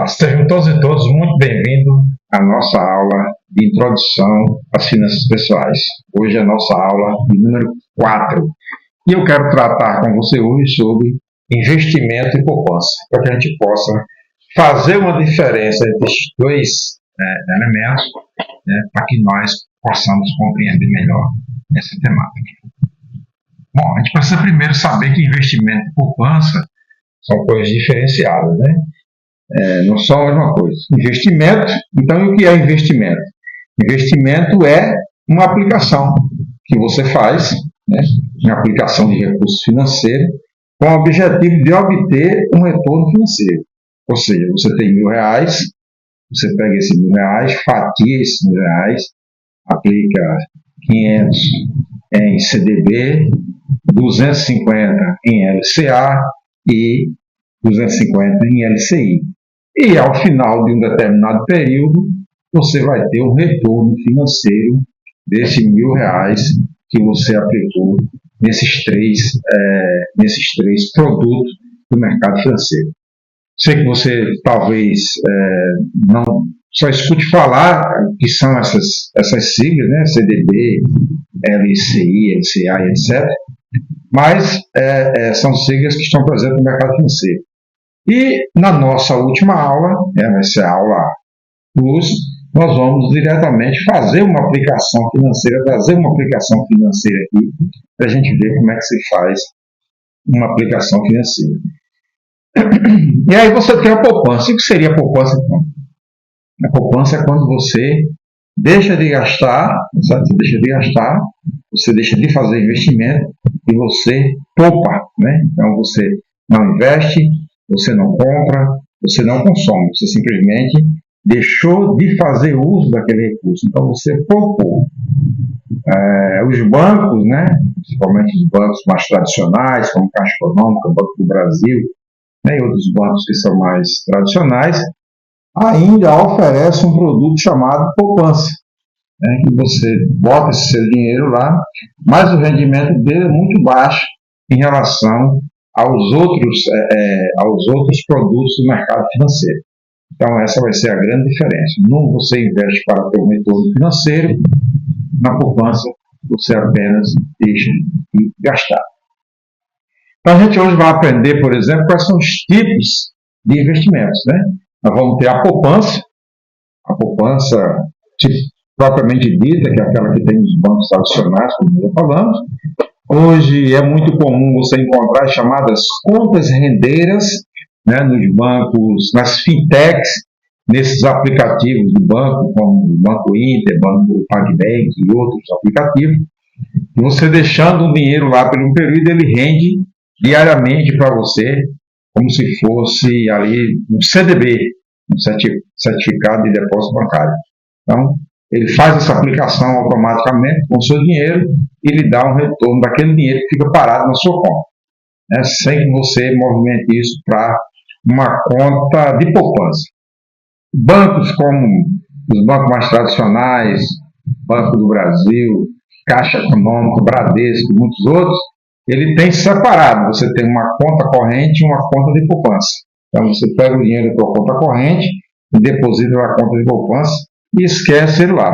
Sejam todos e todos muito bem-vindos à nossa aula de introdução às finanças pessoais. Hoje é a nossa aula de número 4. E eu quero tratar com você hoje sobre investimento e poupança, para que a gente possa fazer uma diferença entre esses dois elementos, para que nós possamos compreender melhor essa temática. Bom, a gente precisa primeiro saber que investimento e poupança são coisas diferenciadas, né? Não são a mesma coisa. Investimento, então o que é investimento? Investimento é uma aplicação que você faz, uma aplicação de recursos financeiros, com o objetivo de obter um retorno financeiro. Ou seja, você tem R$1.000, você pega esses R$1.000, fatia esses R$1.000, aplica 500 em CDB, 250 em LCA e 250 em LCI. E ao final de um determinado período, você vai ter um retorno financeiro desses R$1.000 que você aplicou nesses três produtos do mercado financeiro. Sei que você talvez não só escute falar que são essas siglas, né? CDB, LCI, LCA, etc. Mas são siglas que estão presentes no mercado financeiro. E na nossa última aula, vai ser a aula Plus, nós vamos diretamente fazer uma aplicação financeira, trazer uma aplicação financeira aqui, para a gente ver como é que se faz uma aplicação financeira. E aí você tem a poupança. E o que seria a poupança, então? A poupança é quando você deixa de gastar, você deixa de fazer investimento e você poupa, né? Então você não investe, você não compra, você não consome, você simplesmente deixou de fazer uso daquele recurso, então você poupou. Os bancos, né, principalmente os bancos mais tradicionais, como Caixa Econômica, Banco do Brasil, né, e outros bancos que são mais tradicionais, ainda oferecem um produto chamado poupança, né, que você bota esse seu dinheiro lá, mas o rendimento dele é muito baixo em relação aos outros produtos do mercado financeiro. Então, essa vai ser a grande diferença. Num você investe para ter um retorno financeiro, na poupança você apenas deixa de gastar. Então, a gente hoje vai aprender, por exemplo, quais são os tipos de investimentos, né? Nós vamos ter a poupança propriamente dita, que é aquela que tem nos bancos tradicionais, como já falamos. Hoje é muito comum você encontrar as chamadas contas rendeiras, né, nos bancos, nas fintechs, nesses aplicativos do banco, como o Banco Inter, Banco PagBank e outros aplicativos. E você deixando um dinheiro lá por um período, ele rende diariamente para você, como se fosse ali um CDB, um certificado de depósito bancário. Então, ele faz essa aplicação automaticamente com o seu dinheiro e lhe dá um retorno daquele dinheiro que fica parado na sua conta, né, sem que você movimente isso para uma conta de poupança. Bancos como os bancos mais tradicionais, Banco do Brasil, Caixa Econômica, Bradesco e muitos outros, ele tem separado. Você tem uma conta corrente e uma conta de poupança. Então você pega o dinheiro da sua conta corrente e deposita na conta de poupança e esquece ele lá.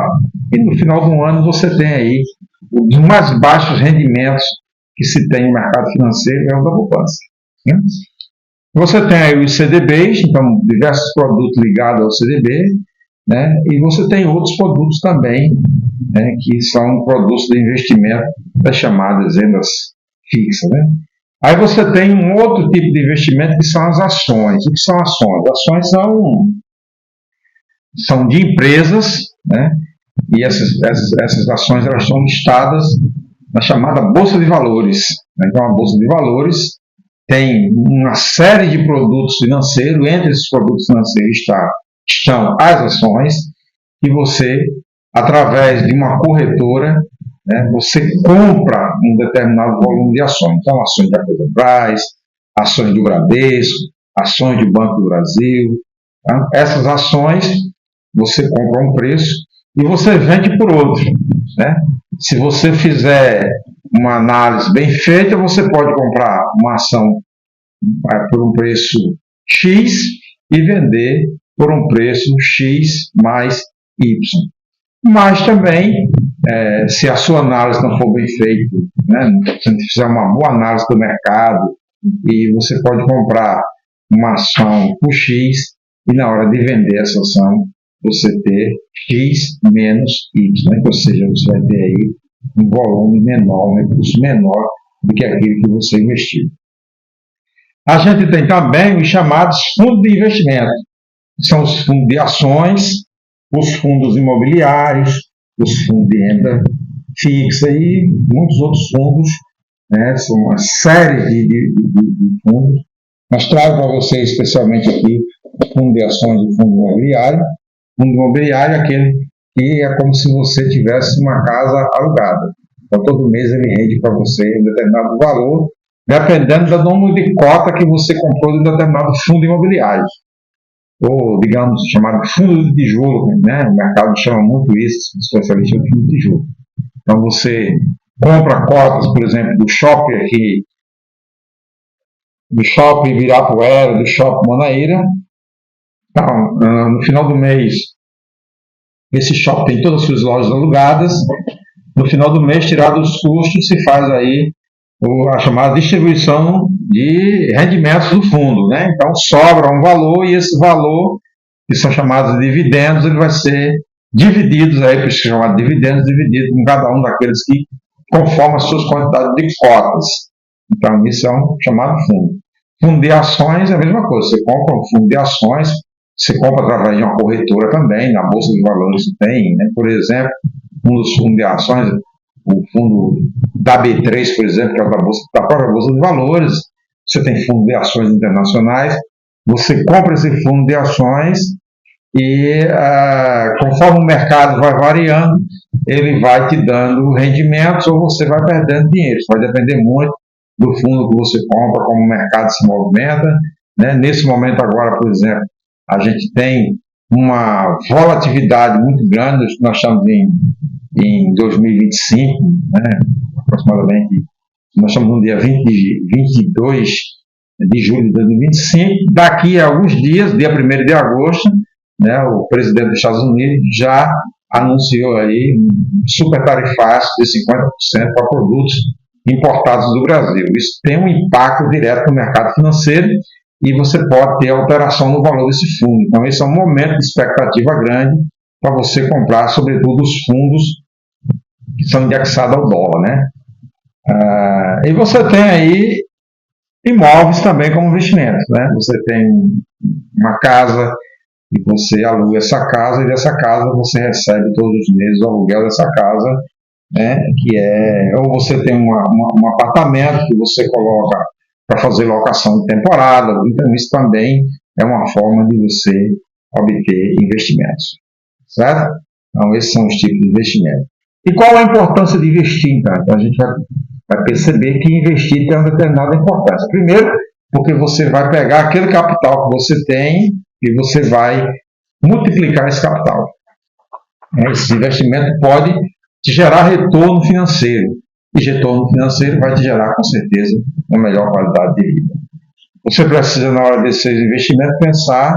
E no final do ano você tem aí os mais baixos rendimentos que se tem no mercado financeiro, é o da poupança, né? Você tem aí os CDBs, então diversos produtos ligados ao CDB, né? E você tem outros produtos também, né, que são produtos de investimento das chamadas rendas fixas, né? Aí você tem um outro tipo de investimento que são as ações. O que são ações? Ações são de empresas, né? E essas ações elas são listadas na chamada Bolsa de Valores. Então, a Bolsa de Valores tem uma série de produtos financeiros. Entre esses produtos financeiros estão as ações, que você, através de uma corretora, né, você compra um determinado volume de ações. Então, ações da Petrobras, ações do Bradesco, ações do Banco do Brasil. Tá? Essas ações você compra um preço e você vende por outro, né? Se você fizer uma análise bem feita, você pode comprar uma ação por um preço X e vender por um preço X mais Y. Mas também, se a sua análise não for bem feita, né, se não fizer uma boa análise do mercado, e você pode comprar uma ação por X e na hora de vender essa ação você ter X menos Y, né? Ou seja, você vai ter aí um volume menor, um recurso menor do que aquele que você investiu. A gente tem também os chamados fundos de investimento, que são os fundos de ações, os fundos imobiliários, os fundos de renda fixa e muitos outros fundos, né? São uma série de fundos. Mas trago para vocês, especialmente aqui, o fundo de ações e o fundo imobiliário. O fundo imobiliário é aquele que é como se você tivesse uma casa alugada. Então, todo mês ele rende para você um determinado valor, dependendo do número de cota que você comprou de um determinado fundo imobiliário. Ou, digamos, chamado fundo de tijolo, né? O mercado chama muito isso, especialista em fundo de tijolo. Então, você compra cotas, por exemplo, do shopping aqui, do shopping Ibirapuera, do shopping Manaíra. Então, no final do mês, esse shopping tem todas as suas lojas alugadas. No final do mês, tirado os custos, se faz aí a chamada distribuição de rendimentos do fundo, né? Então, sobra um valor e esse valor, que são chamados de dividendos, ele vai ser divididos aí, por isso que é chamado dividendos, dividido com cada um daqueles que conformam as suas quantidades de cotas. Então, isso é um chamado fundo. Fundo de ações é a mesma coisa. Você compra um fundo de ações, você compra através de uma corretora também, na Bolsa de Valores tem, né? Por exemplo, um dos fundos de ações, o fundo da B3, por exemplo, que é da própria Bolsa de Valores, você tem fundo de ações internacionais, você compra esse fundo de ações e, conforme o mercado vai variando, ele vai te dando rendimentos ou você vai perdendo dinheiro. Isso vai depender muito do fundo que você compra, como o mercado se movimenta, né? Nesse momento agora, por exemplo, a gente tem uma volatilidade muito grande, nós estamos em 2025, né? Aproximadamente, nós estamos no dia 22 de julho de 2025, daqui a alguns dias, dia 1º de agosto, né, o presidente dos Estados Unidos já anunciou aí um super tarifaço de 50% para produtos importados do Brasil. Isso tem um impacto direto no mercado financeiro e você pode ter alteração no valor desse fundo. Então, esse é um momento de expectativa grande para você comprar, sobretudo, os fundos que são indexados ao dólar, né? E você tem aí imóveis também como investimento, né? Você tem uma casa e você aluga essa casa e dessa casa você recebe todos os meses o aluguel dessa casa, né? Ou você tem um apartamento que você coloca para fazer locação de temporada. Então isso também é uma forma de você obter investimentos, certo? Então esses são os tipos de investimento. E qual a importância de investir, então? A gente vai perceber que investir tem uma determinada importância. Primeiro, porque você vai pegar aquele capital que você tem e você vai multiplicar esse capital. Esse investimento pode te gerar retorno financeiro. E retorno financeiro vai te gerar, com certeza, uma melhor qualidade de vida. Você precisa, na hora desses investimentos, pensar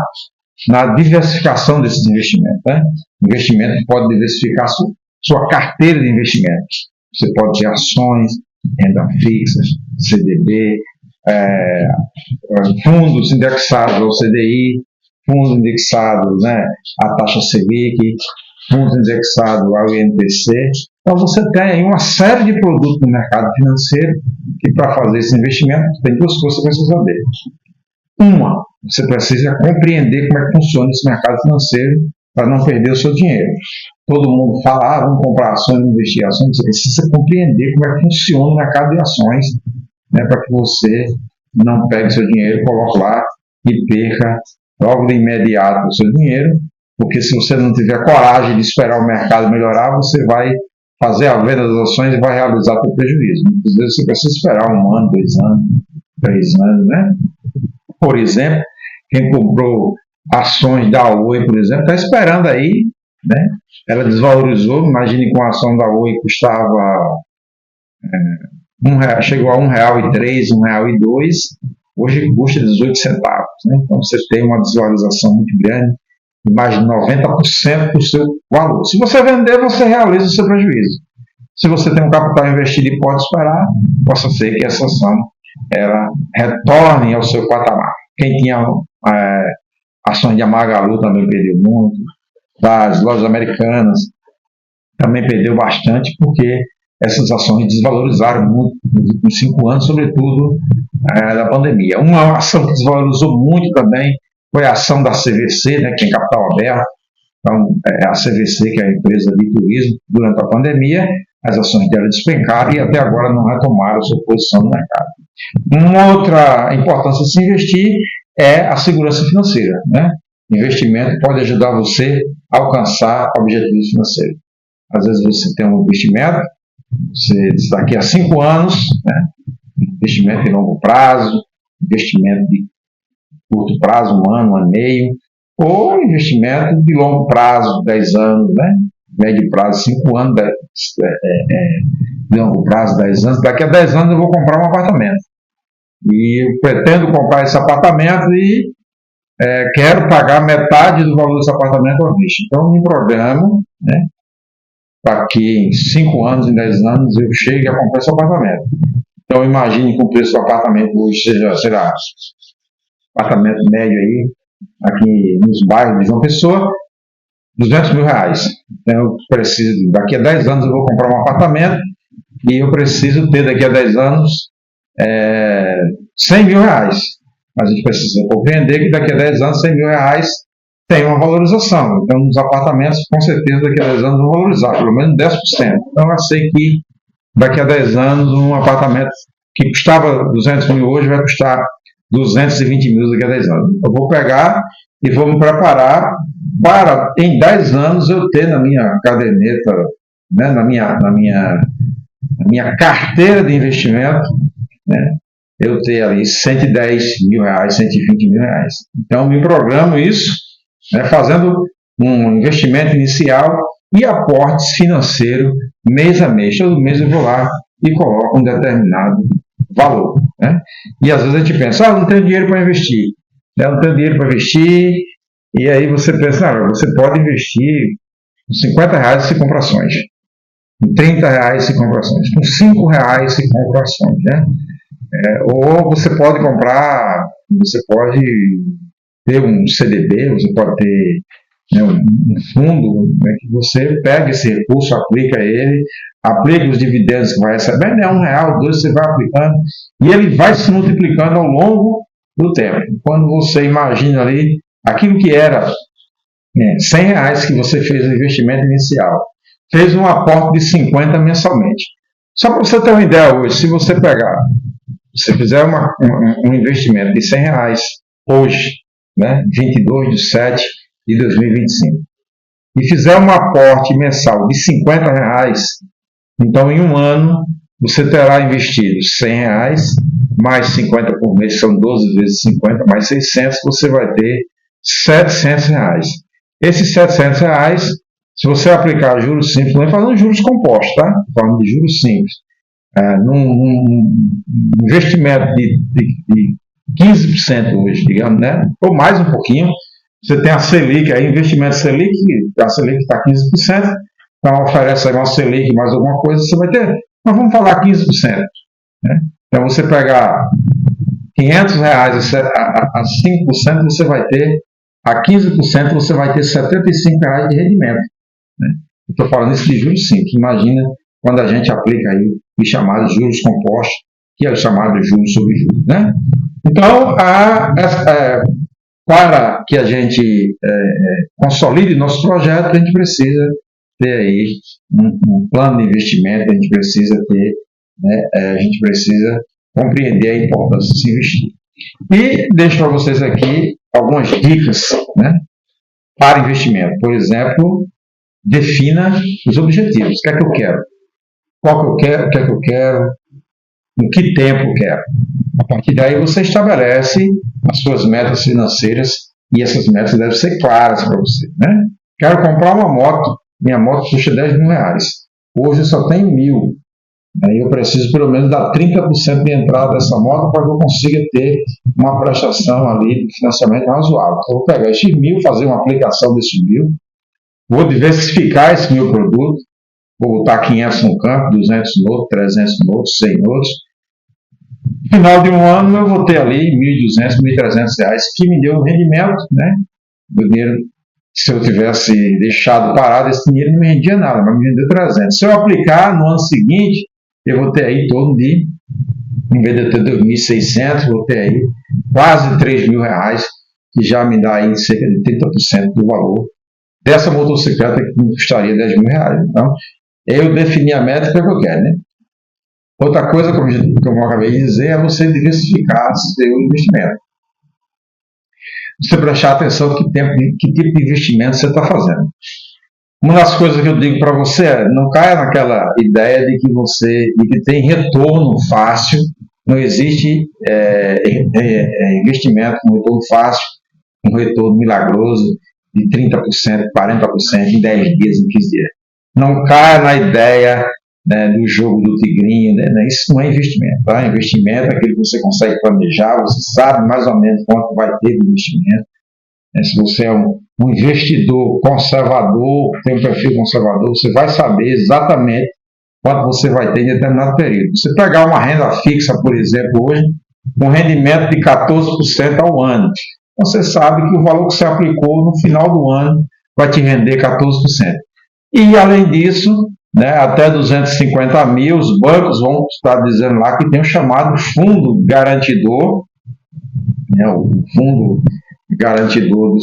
na diversificação desses investimentos, né? O investimento pode diversificar sua carteira de investimentos. Você pode ter ações, renda fixa, CDB, fundos indexados ao CDI, fundos indexados, né, à taxa Selic, fundos indexados ao INPC. Então você tem uma série de produtos no mercado financeiro que, para fazer esse investimento, tem duas coisas que você precisa saber. Uma, você precisa compreender como é que funciona esse mercado financeiro para não perder o seu dinheiro. Todo mundo fala, vamos comprar ações, investir em ações. Você precisa compreender como é que funciona o mercado de ações, né, para que você não pegue seu dinheiro, coloque lá e perca logo de imediato o seu dinheiro, porque se você não tiver coragem de esperar o mercado melhorar, você vai fazer a venda das ações e vai realizar o prejuízo. Muitas vezes você precisa esperar 1 ano, 2 anos, 3 anos, né? Por exemplo, quem comprou ações da Oi, por exemplo, está esperando aí, né? Ela desvalorizou, imagine com a ação da Oi custava chegou a R$1,03, R$1,02, hoje custa 18 centavos, né? Então você tem uma desvalorização muito grande mais de 90% do seu valor. Se você vender, você realiza o seu prejuízo. Se você tem um capital investido e pode esperar, possa ser que essa ação ela retorne ao seu patamar. Quem tinha ações de Magalu também perdeu muito, das lojas americanas também perdeu bastante, porque essas ações desvalorizaram muito nos últimos 5 anos, sobretudo da pandemia. Uma ação que desvalorizou muito também foi a ação da CVC, né, que tem capital aberto. Então, a CVC, que é a empresa de turismo, durante a pandemia, as ações dela despencaram e até agora não retomaram sua posição no mercado. Uma outra importância de se investir é a segurança financeira, né? Investimento pode ajudar você a alcançar objetivos financeiros. Às vezes você tem um investimento, você daqui a 5 anos, né? Investimento de longo prazo, investimento de curto prazo, 1 ano, 1 ano e meio, ou investimento de longo prazo, 10 anos, né? Médio prazo, 5 anos, de longo prazo, 10 anos. Daqui a 10 anos eu vou comprar um apartamento. E eu pretendo comprar esse apartamento e quero pagar metade do valor desse apartamento à vista. Então, me programo, né? Para que em 5 anos, em 10 anos, eu chegue a comprar esse apartamento. Então, imagine que o preço do apartamento hoje seja, sei lá, apartamento médio aí, aqui nos bairros de João Pessoa, R$200 mil. Então, eu preciso, daqui a 10 anos eu vou comprar um apartamento e eu preciso ter daqui a 10 anos R$100 mil. Mas a gente precisa compreender que daqui a 10 anos R$100 mil tem uma valorização. Então, os apartamentos, com certeza, daqui a 10 anos vão valorizar, pelo menos 10%. Então, eu sei que daqui a 10 anos um apartamento que custava R$200 mil hoje vai custar R$220 mil daqui a 10 anos. Eu vou pegar e vou me preparar para, em 10 anos, eu ter na minha caderneta, né, na minha carteira de investimento, né, eu ter ali R$110 mil, R$120 mil. Então, eu me programo isso, né, fazendo um investimento inicial e aportes financeiros mês a mês. Todo mês eu vou lá e coloco um determinado valor, né? E às vezes a gente pensa, não tenho dinheiro para investir, né? Não tenho dinheiro para investir, e aí você pensa, você pode investir com R$50 se compra ações, com R$30 se compra ações, com R$5 se compra ações, né? Ou você pode comprar, você pode ter um CDB, você pode ter, né, um fundo, né, que você pega esse recurso, aplica ele, aplica os dividendos que vai recebendo, R$1, R$2, você vai aplicando, e ele vai se multiplicando ao longo do tempo. Quando você imagina ali aquilo que era R$100 que você fez no investimento inicial, fez um aporte de 50 mensalmente. Só para você ter uma ideia hoje, se você você fizer um investimento de R$100 hoje, né, 22/7/2025, e fizer um aporte mensal de R$50, então em um ano você terá investido R$100, mais 50 por mês, são 12 vezes 50, mais 600, você vai ter R$700. Esses R$700, se você aplicar juros simples, não é falando de juros compostos, tá? Falando de juros simples. Num investimento de 15% hoje, digamos, né? Ou mais um pouquinho, você tem a Selic, aí investimento Selic, a Selic está 15%, então oferece aí uma Selic mais alguma coisa, você vai ter, mas vamos falar 15%. Né? Então você pegar R$500 a 5%, você vai ter, a 15% você vai ter R$75 de rendimento. Né? Estou falando isso de juros simples, imagina quando a gente aplica aí os chamados juros compostos, que é o chamado juros sobre juros, né? Então, para que a gente consolide nosso projeto, a gente precisa ter aí um plano de investimento, a gente precisa ter, né, a gente precisa compreender a importância de se investir. E deixo para vocês aqui algumas dicas, né, para investimento. Por exemplo, defina os objetivos. O que é que eu quero? Qual que eu quero? O que é que eu quero? Em que tempo eu quero? A partir daí você estabelece as suas metas financeiras e essas metas devem ser claras para você, né? Quero comprar uma moto, minha moto custa R$10 mil. Hoje eu só tenho 1.000. Aí eu preciso pelo menos dar 30% de entrada dessa moto para que eu consiga ter uma prestação ali de financiamento razoável. Então, eu vou pegar esses 1.000, fazer uma aplicação desses 1.000, vou diversificar esse meu produto, vou botar 500 no campo, 200 no outro, 300 no outro, 100 no outro. No final de um ano eu vou ter ali 1.200, 1.300 reais, que me deu um rendimento, né? O dinheiro, se eu tivesse deixado parado, esse dinheiro não me rendia nada, mas me rendeu 300. Se eu aplicar no ano seguinte, eu vou ter aí em torno de, em vez de eu ter 2.600, vou ter aí quase 3.000 reais, que já me dá aí cerca de 30% do valor dessa motocicleta que me custaria 10.000 reais. Então, eu defini a métrica que eu quero, né? Outra coisa, como eu acabei de dizer, é você diversificar seu investimento. Você prestar atenção que tipo de investimento você está fazendo. Uma das coisas que eu digo para você é, não caia naquela ideia de que tem retorno fácil, não existe investimento com retorno fácil, um retorno milagroso de 30%, 40% em 10 dias, em 15 dias. Não caia na ideia, né, do jogo do tigrinho, né? Isso não é investimento. Tá? Investimento é aquilo que você consegue planejar, você sabe mais ou menos quanto vai ter de investimento. Se você é um investidor conservador, tem um perfil conservador, você vai saber exatamente quanto você vai ter em determinado período. Você pegar uma renda fixa, por exemplo, hoje, com rendimento de 14% ao ano, você sabe que o valor que você aplicou no final do ano vai te render 14%. E, além disso, né, até 250 mil, os bancos vão estar dizendo lá que tem o chamado fundo garantidor, né, o fundo garantidor do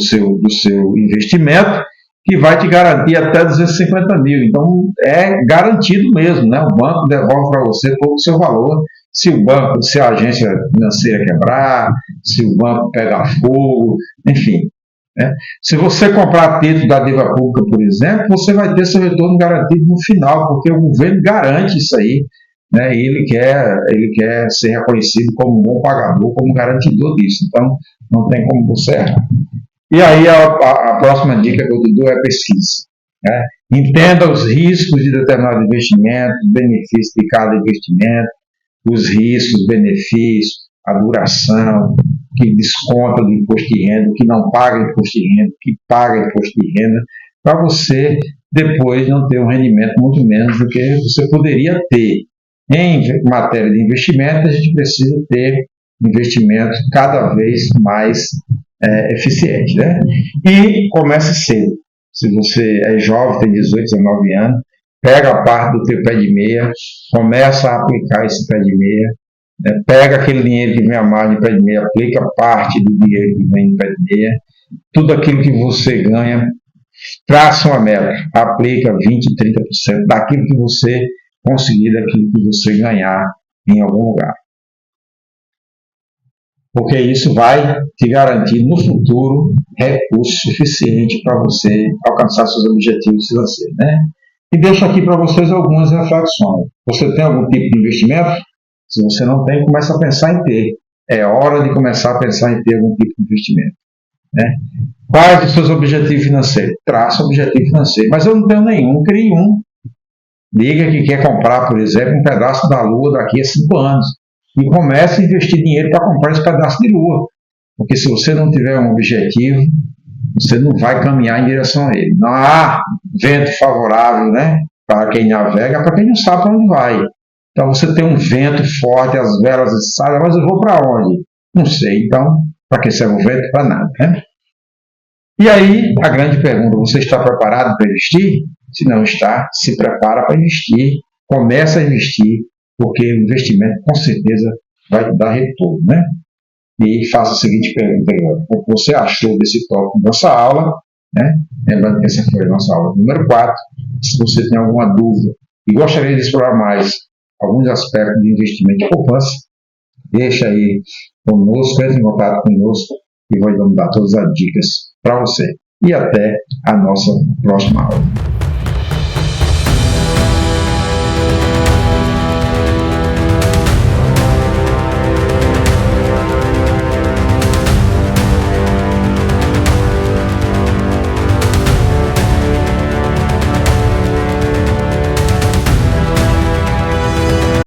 seu investimento, que vai te garantir até 250 mil. Então, é garantido mesmo, né? O banco devolve para você todo o seu valor. Se a agência financeira quebrar, se o banco pegar fogo, enfim. Né? Se você comprar título da dívida pública, por exemplo, você vai ter seu retorno garantido no final, porque o governo garante isso aí, né? E ele quer ser reconhecido como um bom pagador, como garantidor disso. Então, não tem como você errar. E aí a próxima dica que eu te dou é pesquisa. Né? Entenda os riscos de determinado investimento, os benefícios de cada investimento, os riscos, os benefícios, a duração, que desconta do imposto de renda, que não paga imposto de renda, que paga imposto de renda, para você depois não ter um rendimento muito menos do que você poderia ter. Em matéria de investimento, a gente precisa ter investimentos cada vez mais eficientes. Né? E comece cedo. Se você é jovem, tem 18, 19 anos, pega a parte do teu pé de meia, começa a aplicar esse pé de meia, né? Pega aquele dinheiro que vem a mais de pé de meia, aplica parte do dinheiro que vem de pé de meia, tudo aquilo que você ganha, traça uma meta, aplica 20, 30% daquilo que você conseguir, daquilo que você ganhar em algum lugar. Porque isso vai te garantir no futuro recurso suficiente para você alcançar seus objetivos financeiros. Né? E deixo aqui para vocês algumas reflexões. Você tem algum tipo de investimento? Se você não tem, comece a pensar em ter. É hora de começar a pensar em ter algum tipo de investimento. Né? Quais os seus objetivos financeiros? Traça um objetivo financeiro. Mas eu não tenho nenhum, crie um. Diga que quer comprar, por exemplo, um pedaço da Lua daqui a 5 anos. E comece a investir dinheiro para comprar esse pedaço de Lua. Porque se você não tiver um objetivo, você não vai caminhar em direção a ele. Não há vento favorável, né, para quem navega, para quem não sabe para onde vai. Então você tem um vento forte, as velas içadas, mas eu vou para onde? Não sei. Então, para que serve o vento? Para nada. Né? E aí, a grande pergunta, você está preparado para investir? Se não está, se prepara para investir, começa a investir, porque o investimento com certeza vai dar retorno, né? E faça a seguinte pergunta agora: o que você achou desse tópico da nossa aula? Né? Lembrando que essa foi a nossa aula número 4. Se você tem alguma dúvida e gostaria de explorar mais alguns aspectos de investimento e poupança, deixa aí conosco, entre em contato conosco e vou dar todas as dicas para você. E até a nossa próxima aula.